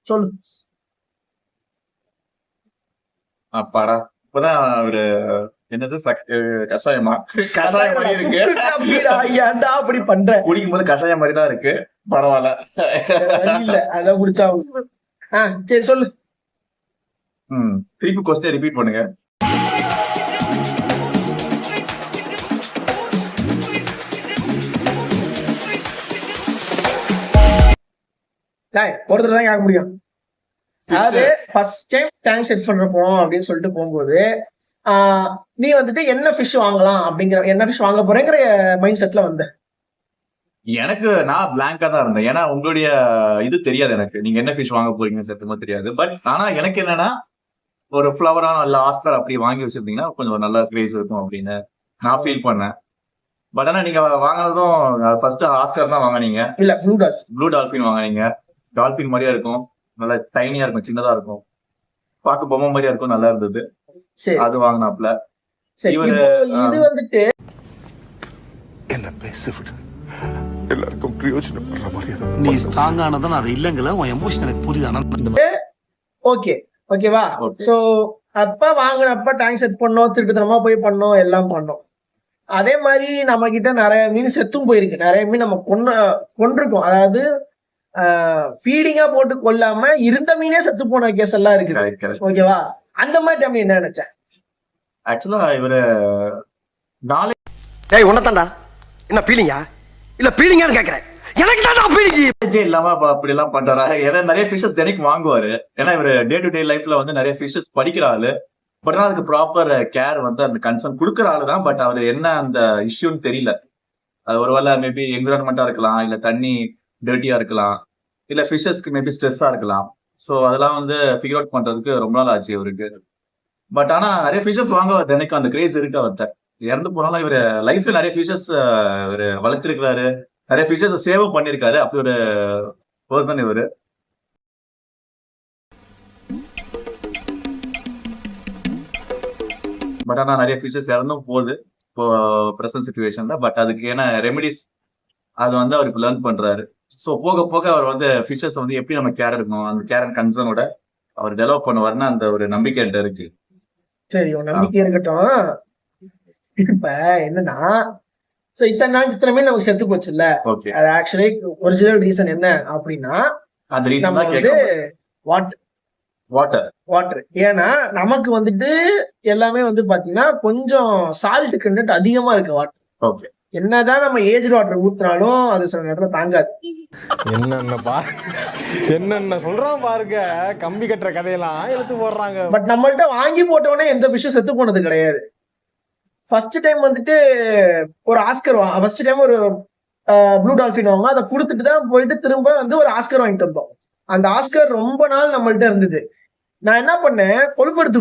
சொல்லு. அப்பாடா இப்பதான் அவரு என்னது கஷாயமா கஷாயம் மாதிரி இருக்கு. ஏன்டா அப்படி பண்ற? குடிக்கும் போது கஷாயம் மாதிரி தான் இருக்கு. பரவாயில்ல. இல்ல அதான் குடிச்சா. சரி சொல்லு. திருப்பி கொஸ்டின் ரிப்பீட் பண்ணுங்க. ஒருத்தர் தான் கேட்க முடியும். அதாவது ஃபர்ஸ்ட் டைம் டேங்க் செட் பண்ற போறோம் அப்படின்னு சொல்லிட்டு போகும்போது நீ வந்துட்டு என்ன ஃபிஷ் வாங்கலாம் அப்படிங்கிற, என்ன ஃபிஷ் வாங்க போறேங்கிற மைண்ட் செட்ல வந்த. எனக்கு நான் பிளாங்கா தான் இருந்தேன். ஏன்னா உங்களுடைய இது தெரியாது எனக்கு, நீங்க என்ன ஃபிஷ் வாங்க போறீங்கன்னு சத்தியமா தெரியாது. பட் ஆனா எனக்கு என்னன்னா ஒரு ஃபிளவரா நல்ல ஆஸ்கர் அப்படி வாங்கி வச்சிருந்தீங்கன்னா கொஞ்சம் நல்ல கிரேஸ் இருக்கும் அப்படின்னு நான் ஃபீல் பண்ணேன். பட் ஆனா நீங்க வாங்கினதும் ஃபர்ஸ்ட் ஆஸ்கர் தான் வாங்கினீங்க. இல்ல ப்ளூ டால்பின் வாங்கினீங்க. டால்பின் மாதிரியா இருக்கும், நல்ல டைனியா இருக்கும், சின்னதா இருக்கும், பார்க்க பொம்மை மாதிரியா இருக்கும், நல்லா இருந்தது. அது வாங்கினாப்ல. இது வந்துட்டு என்ன பேச விடு, எல்லாருக்கும் பிரயோஜனப்படுற மாதிரி. நீ ஸ்ட்ராங் ஆனதான் அது இல்லங்கல, உன் எமோஷன் எனக்கு புரியுது. ஓகே ஓகேவா? சோ அப்ப வாங்கினப்ப டேங்க் செட் பண்ணோம், திருட்டுத்தனமா போய் பண்ணோம், எல்லாம் பண்ணோம். அதே மாதிரி நம்ம கிட்ட நிறைய மீன் செத்தும் போயிருக்கு, நிறைய மீன் நம்ம கொண்டிருக்கோம். அதாவது ஃபீடிங்கா போட்டு கொல்லாம இருந்த மீனே செத்து போன கேஸ் எல்லாம் இருக்கு. ஓகேவா? அந்த மாதிரி டைம் என்ன நினைச்சேன்? ஆக்சுவலா இவரு நாளை டேய் உன்னதான்டா என்ன பீலிங்கா இல்ல பீலிங்கான்னு கேக்குறேன். எனக்கு தான் பீலிங் இல்லாம அப்படி எல்லாம் பண்றாரா? ஏன்னா நிறைய ஃபிஷஸ் தினைக்கு வாங்குவாரு. ஏன்னா இவரு டே டு டே லைஃப்ல வந்து நிறைய ஃபிஷஸ் படிக்கிற ஆளு. பட் ஆனா அதுக்கு ப்ராப்பர் கேர் வந்து அந்த கன்சர்ன் கொடுக்குற ஆளு தான். பட் அவரு என்ன அந்த இஷ்யூன்னு தெரியல. அது ஒருவேளை மேபி என்விரான்மெண்டா இருக்கலாம், இல்ல தண்ணி டர்ட்டியா இருக்கலாம், இல்ல ஃபிஷஸ்க்கு மேபி ஸ்ட்ரெஸ்ஸா இருக்கலாம். ஸோ அதெல்லாம் வந்து ஃபிகர் அவுட் பண்றதுக்கு ரொம்ப நாள் ஆச்சு அவருக்கு. பட் ஆனா நிறைய ஃபிஷஸ் வாங்க தினைக்கும் அந்த கிரேஸ் இருக்கு அவர்கிட்ட. இறந்து போனாலும் இவர் லைஃப்ல நிறைய ஃபிஷஸ் இவர் வளர்த்திருக்கிறாரு, நிறைய ஃபிஷஸ் சேவ் பண்ணிருக்காரு. அப்படி ஒரு பர்சன் இவரு. பட் ஆனா நிறைய ஃபிஷஸ் இறந்தும் போகுது இப்போ பிரசன்ட் சிச்சுவேஷன்ல. பட் அதுக்கு ஏன்னா ரெமெடிஸ் அது வந்து அவர் இப்போ லேர்ன் பண்றாரு. ஸோ போக போக அவர் வந்து ஃபிஷஸ் வந்து எப்படி நம்ம கேர் எடுக்கணும், அந்த கேர் அண்ட் கன்சர்னோட அவர் டெவலப் பண்ணுவாருன்னு அந்த ஒரு நம்பிக்கை இருக்கு. சரி, நம்பிக்கை இருக்கட்டும். இப்ப என்னன்னா இத்தனை நாள் இத்தனை மீன் நமக்கு செத்து போச்சுல்ல. அது ஆக்சுவலி ஒரிஜினல் ரீசன் என்ன அப்படின்னா அந்த ரீசன் வாட்டர் வாட்டர். ஏன்னா நமக்கு வந்துட்டு எல்லாமே வந்து பாத்தீங்கன்னா கொஞ்சம் சால்ட் கண்டென்ட் அதிகமா இருக்கு வாட்டர். ஓகே, என்னதான் நம்ம ஏஜ் வாட்டர் ஊத்துனாலும் அது சில நேரத்துல தாங்காது. என்னென்ன சொல்றோம் பாருங்க, கம்பி கட்டுற கதையெல்லாம் எடுத்து போடுறாங்க. பட் நம்மள்ட்ட வாங்கி போட்டவொடனே எந்த விஷயம் செத்து போனது கிடையாது. ஃபர்ஸ்ட் டைம் வந்துட்டு ஒரு ஆஸ்கர் ஃபர்ஸ்ட் டைம் ஒரு ப்ளூ டால்பின் வாங்க, அதை கொடுத்துட்டு தான் போயிட்டு திரும்ப வந்து ஒரு ஆஸ்கர் வாங்கிட்டு வந்தோம். அந்த ஆஸ்கர் ரொம்ப நாள் நம்மள்ட்ட இருந்தது. நான் என்ன பண்ணேன், கொழுப்படுத்து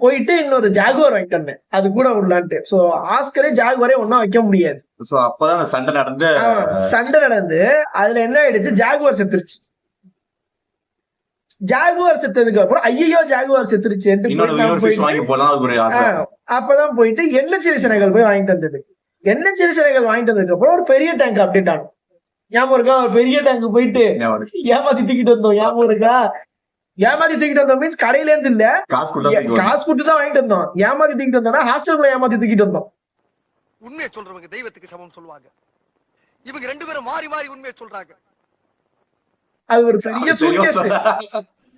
போயிட்டு இன்னொரு ஜாகுவார் வாங்கிட்டு வந்தேன் அது கூட உள்ளான்ட்டு. சோ ஆஸ்கரே ஜாகுவாரே ஒன்னா வைக்க முடியாது. சோ அப்பதான் சண்டை நடந்து அதுல என்ன ஆயிடுச்சு, ஜாகுவார் செத்துருச்சு. ஜாகுவார் செத்ததுக்கு அப்புறம் ஐயோ ஜாகுவார் செத்துருச்சு அப்பதான் போயிட்டு எண்ணெய் சிறுசனைகள் போய் வாங்கிட்டு வந்தது. எண்ணெய் சிறுசனைகள் வாங்கிட்டு வந்ததுக்கு அப்புறம் ஒரு பெரிய டேங்க் அப்டேட் ஆகும். ஞாபகம் இருக்கா? ஒரு பெரிய டேங்க் போயிட்டு ஏமாத்தி தூக்கிட்டு வந்தோம். ஞாபகம் இருக்கா? ஏமாத்தி தூக்கிட்டு வந்தோம் மீன்ஸ் கடையில இருந்து இல்ல, காசு கொடுத்து தான் வாங்கிட்டு வந்தோம். ஏமாத்தி தூக்கிட்டு வந்தோம்னா ஹாஸ்டல்ல ஏமாத்தி தூக்கிட்டு வந்தோம். உண்மையை சொல்றவங்க தெய்வத்துக்கு சமம் சொல்லுவாங்க. இவங்க ரெண்டு பேரும் மாறி மாறி உண்மையை சொல்றாங்க. அது ஒரு பெரிய சூட்கேஸ்.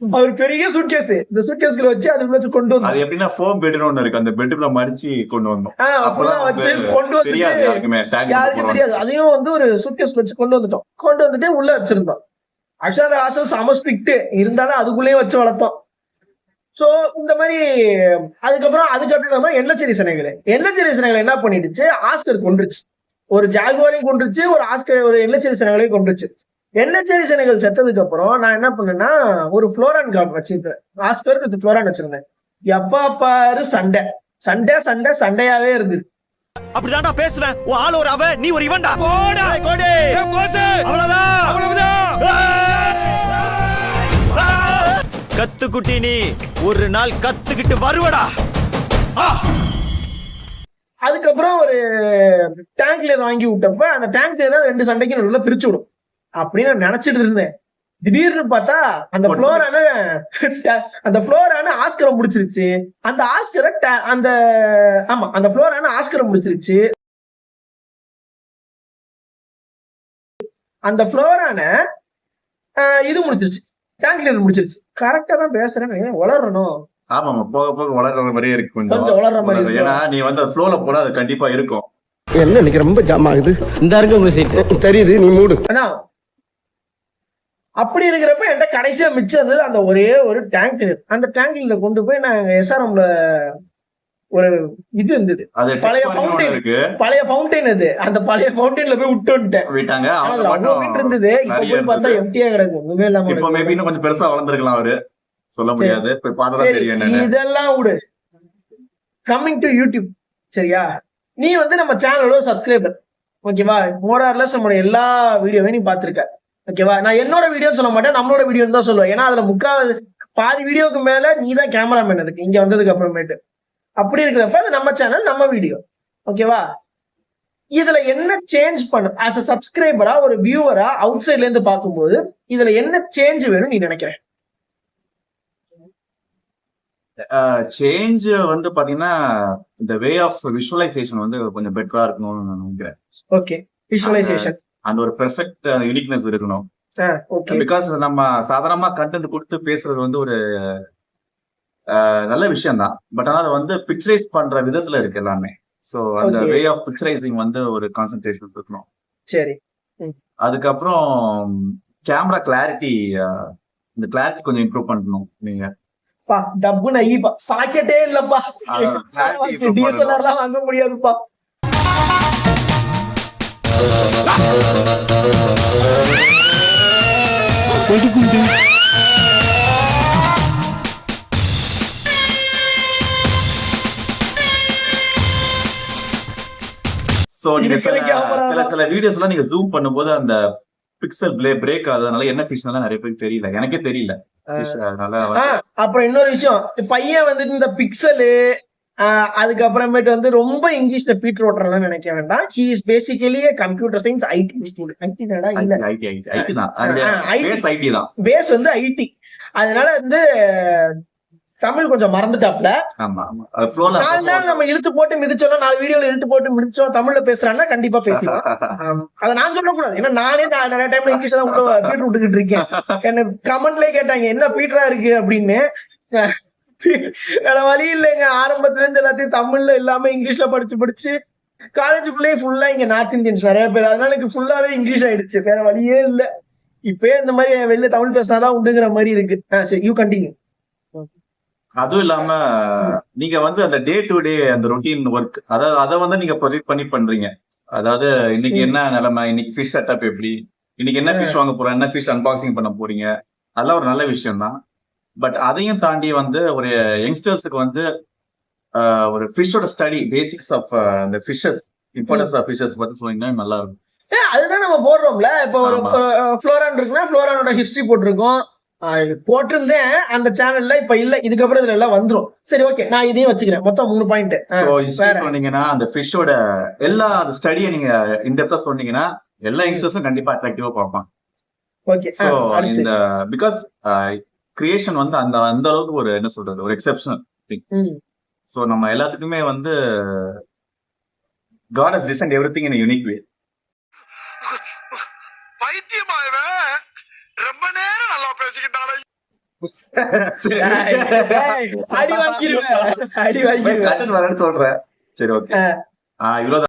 அவர் பெரிய சூட்கேஸ். இந்த சூட்கேஸ்ல வச்சு அது வச்சு கொண்டு வந்தோம். அது எப்படின்னா ஃபோம் பெட்னு ஒன்னு இருக்கு, அந்த பெட்ல மடிச்சு கொண்டு வந்தோம். அப்பதான் வச்சு கொண்டு வந்து யாருக்கும் தெரியாது. அதையும் வந்து ஒரு சூட்கேஸ்ல வச்சு கொண்டு வந்துட்டு உள்ள வச்சிருந்தோம். ஆக்சுவலா அது செம ஸ்ட்ரிக்ட் இருந்தாலும் அதுக்குள்ளேயே வச்சு வளர்த்தோம். சோ இந்த மாதிரி அதுக்கப்புறம் எண்ணச்சேரி சினைகள் என்ன பண்ணிடுச்சு, ஆஸ்கர் கொண்டுருச்சு. ஒரு ஜாகுவாரையும் கொண்டுருச்சு, ஒரு ஆஸ்கர் ஒரு எண்ணச்சேரி சினைகளையும் கொண்டுருச்சு. எண்ணச்சேரி சினைகள் செத்ததுக்கு அப்புறம் நான் என்ன பண்ணேன்னா ஒரு புளோரான் கார்டு வச்சிருந்தேன். ஆஸ்கர் வித் புளோரான் வச்சிருந்தேன். எப்பா பாரு சண்டையாவே இருந்தது. அப்படிதான்டா பேசுவேன். ஓ ஆள் ஒரு அவ, நீ ஒரு இவன்டா. போடா கோடே அவ்வளவுதான். கத்துக்குட்டி நீ ஒரு நாள் கத்துக்கிட்டு வருவடா. அதுக்கப்புறம் ஒரு டேங்க்ல வாங்கி விட்டப்ப அந்த டேங்க்ல தான் 2 சண்டைக்கு நடுவுல பிரிச்சு விடும் அப்படின்னு நான் நினைச்சிட்டு இருந்தேன். திடீர்னு பார்த்தா அந்த ஃப்ளோரான ஆஸ்கரை முடிச்சிருச்சு. அந்த ஆஸ்கரை அந்த ஃப்ளோரான ஆஸ்கரை முடிச்சிருச்சு. அந்த ஃப்ளோரான இது முடிச்சிருச்சு, டேங்க் லீடர் முடிச்சிருச்சு. கரெக்டா தான் பேசுறேன், வளரணும். ஆமா, போக போக வளர்ற மாதிரியே இருக்கு, கொஞ்சம் வளர்ற மாதிரி இருக்கு. ஏன்னா நீ வந்து ஃப்ளோல போனா அது கண்டிப்பா இருக்கும். என்ன இன்னைக்கு ரொம்ப ஜாம் ஆகுது. இந்த இருக்கு உங்க சீட் தெரியுது, நீ மூடு. அப்படி இருக்கிறப்ப என்கிட்ட கடைசியா மிச்சம் இருந்தது அந்த ஒரே ஒரு டேங்க் லீடர். அந்த டேங்க் லீடர் கொண்டு போய் நான் SRMல ஒரு இது இருந்தது, பழைய ஃபவுண்டைன். அது அந்த பழைய ஃபவுண்டைன்ல போய் விட்டாங்க. இருந்தது இப்ப போய் பார்த்தா எம்டியா கிடக்கு, ஒண்ணுமே இல்லாம. இப்போ மேபி இன்னும் கொஞ்சம் பெருசா வளர்ந்திருக்கலாம், அவரு சொல்ல முடியாது. போய் பார்த்தா தெரியும். இதெல்லாம் விடு, கம்மிங் டு யூடியூப். சரியா, நீ வந்து நம்ம சேனலோட சப்ஸ்கிரைபர், ஓகேவா? மோரார்லெஸ் நம்மளோட எல்லா வீடியோவையும் நீ பாத்திருக்க, ஓகேவா? நான் என்னோட வீடியோ சொல்ல மாட்டேன், நம்மளோட வீடியோன்னு தான் சொல்லுவேன். ஏன்னா அதுல பாதி வீடியோக்கு மேல நீ தான் கேமராமேன் அதுக்கு, இங்க வந்ததுக்கு அப்புறமேட்டு. அப்படி இருக்கிறப்ப அது நம்ம சேனல், நம்ம வீடியோ, ஓகேவா? இதுல என்ன சேஞ்ச் பண்ணும் ஆஸ் அ சப்ஸ்கிரைபரா, ஒரு வியூவரா அவுட் சைட்ல இருந்து பார்க்கும்போது இதுல என்ன சேஞ்ச் வேணும் நீ நினைக்கிற? சேஞ்ச் வந்து பாத்தீங்கன்னா இந்த வே ஆஃப் விஷுவலைசேஷன் வந்து கொஞ்சம் பெட்டரா இருக்கணும்னு நான் நினைக்கிறேன். ஓகே, விஷுவலைசேஷன் அந்த ஒரு பெர்ஃபெக்ட் யூனிக்னஸ் இருக்கணும். பிகாஸ் நம்ம சாதாரணமா கண்டென்ட் கொடுத்து பேசுறது வந்து ஒரு நல்ல விஷயம் தான். பட் ஆனா அதை வந்து பிக்சரைஸ் பண்ற விதத்துல இருக்கு எல்லாமே. சோ அந்த வே ஆஃப் பிக்சரைசிங் வந்து ஒரு கான்சென்ட்ரேஷன் இருக்கணும். சரி. அதுக்கப்புறம் கேமரா கிளாரிட்டி, இந்த கிளாரிட்டி கொஞ்சம் இம்ப்ரூவ் பண்ணணும். நீங்க டப்பு நைப்பா பாக்கெட்டே இல்லப்பா, டிஎஸ்எல்ஆர்லாம் வாங்க முடியாதுப்பா. சோ நீங்க சில வீடியோஸ் எல்லாம் நீங்க ஜூம் பண்ணும்போது அந்த பிக்சல் பிரேக் ஆகுறதுனால என்ன ஃபிஷ்னால நிறைய பேருக்கு தெரியல, எனக்கே தெரியல. அப்புறம் இன்னொரு விஷயம், பையன் வந்துட்டு இந்த பிக்சலு அதுக்கப்புறமேட்டு வந்து ரொம்ப இங்கிலீஷ்ல பீட்டர் ஓட்டுறலாம் நினைக்க வேண்டாம். He is basically computer science IT student. Base வந்து ஐடி. அதனால வந்து தமிழ் கொஞ்சம் மறந்துட்டாப்ல. 4 நாள் நம்ம இழுத்து போட்டு மிதிச்சோம், 4 வீடியோல இழுத்து போட்டு மிதிச்சோம், தமிழ்ல பேசுறான்னா கண்டிப்பா பேசுவான். அதை நான் சொல்லக்கூடாது, ஏன்னா நானே நிறைய டைம்ல இங்கிலீஷ் தான் பீட்டர் விட்டுக்கிட்டு இருக்கேன். என்ன கமெண்ட்லயே கேட்டாங்க என்ன பீட்டரா இருக்கு அப்படின்னு. வேற வழி இல்லைங்க, ஆரம்பத்துல இருந்து எல்லாத்தையும் தமிழ்ல எல்லாமே இங்கிலீஷ்ல படிச்சு காலேஜுக்குள்ளேயே ஃபுல்லா இங்க நார்த் இந்தியன்ஸ் நிறைய பேர், அதனால எனக்கு ஃபுல்லாவே இங்கிலீஷ் ஆயிடுச்சு. வேற வழியே இல்ல, இப்பயே இந்த மாதிரி வெளில தமிழ் பேசினாதான் உண்டுங்கிற மாதிரி இருக்கு. சரி, யூ கண்டினியூ. அதுவும் இல்லாம நீங்க வந்து அந்த டே டு டே அந்த ரொட்டீன் ஒர்க், அதாவது அதை வந்து நீங்க ப்ரொஜெக்ட் பண்ணி பண்றீங்க. அதாவது இன்னைக்கு என்ன நிலைமை, இன்னைக்கு ஃபிஷ் செட்டப் எப்படி, இன்னைக்கு என்ன ஃபிஷ் வாங்க போறோம், என்ன ஃபிஷ் அன்பாக்சிங் பண்ண போறீங்க, அதெல்லாம் ஒரு நல்ல விஷயம் தான். பட் அதையும் தாண்டி வந்து ஒரு யங்ஸ்டர்ஸுக்கு வந்து ஒரு ஃபிஷ்ஷோட ஸ்டடி, பேசிக்ஸ் ஆஃப் அந்த ஃபிஷஸ், இம்பார்ட்டன்ஸ் ஆஃப் ஃபிஷஸ் பத்தி சொன்னீங்கன்னா நல்லா இருக்கும். அதுதான் நம்ம போடுறோம்ல. இப்போ ஒரு ஃப்ளோரான் இருக்குன்னா ஃப்ளோரானோட ஹிஸ்டரி போட்டிருக்கோம், போட்டிருந்தேன் அந்த சேனல்ல. இப்ப இல்ல, இதுக்கப்புறம் இதுல எல்லாம் வந்துரும். சரி, ஓகே, நான் இதையும் வச்சுக்கிறேன். மொத்தம் 3 பாயிண்ட் சொன்னீங்கன்னா அந்த ஃபிஷ்ஷோட எல்லா ஸ்டடியை நீங்க இன்டெப்தா சொன்னீங்கன்னா எல்லா யங்ஸ்டர்ஸும் கண்டிப்பா அட்ராக்டிவா பார்ப்பாங்க. ஓகே, சோ இந்த பிகாஸ் கிரியேஷன் வந்து அந்த அளவுக்கு ஒரு என்ன சொல்றது, ஒரு எக்ஸெப்ஷனல் திங். சோ நம்ம எல்லாத்துக்குமே வந்து God has designed everything in a unique way. ரொம்ப நேரம் நல்லா பேசிக்கிட்டாலே அடி வாங்கிடுவேன். சொல்றேன். சரி, ஓகே, இவ்வளவு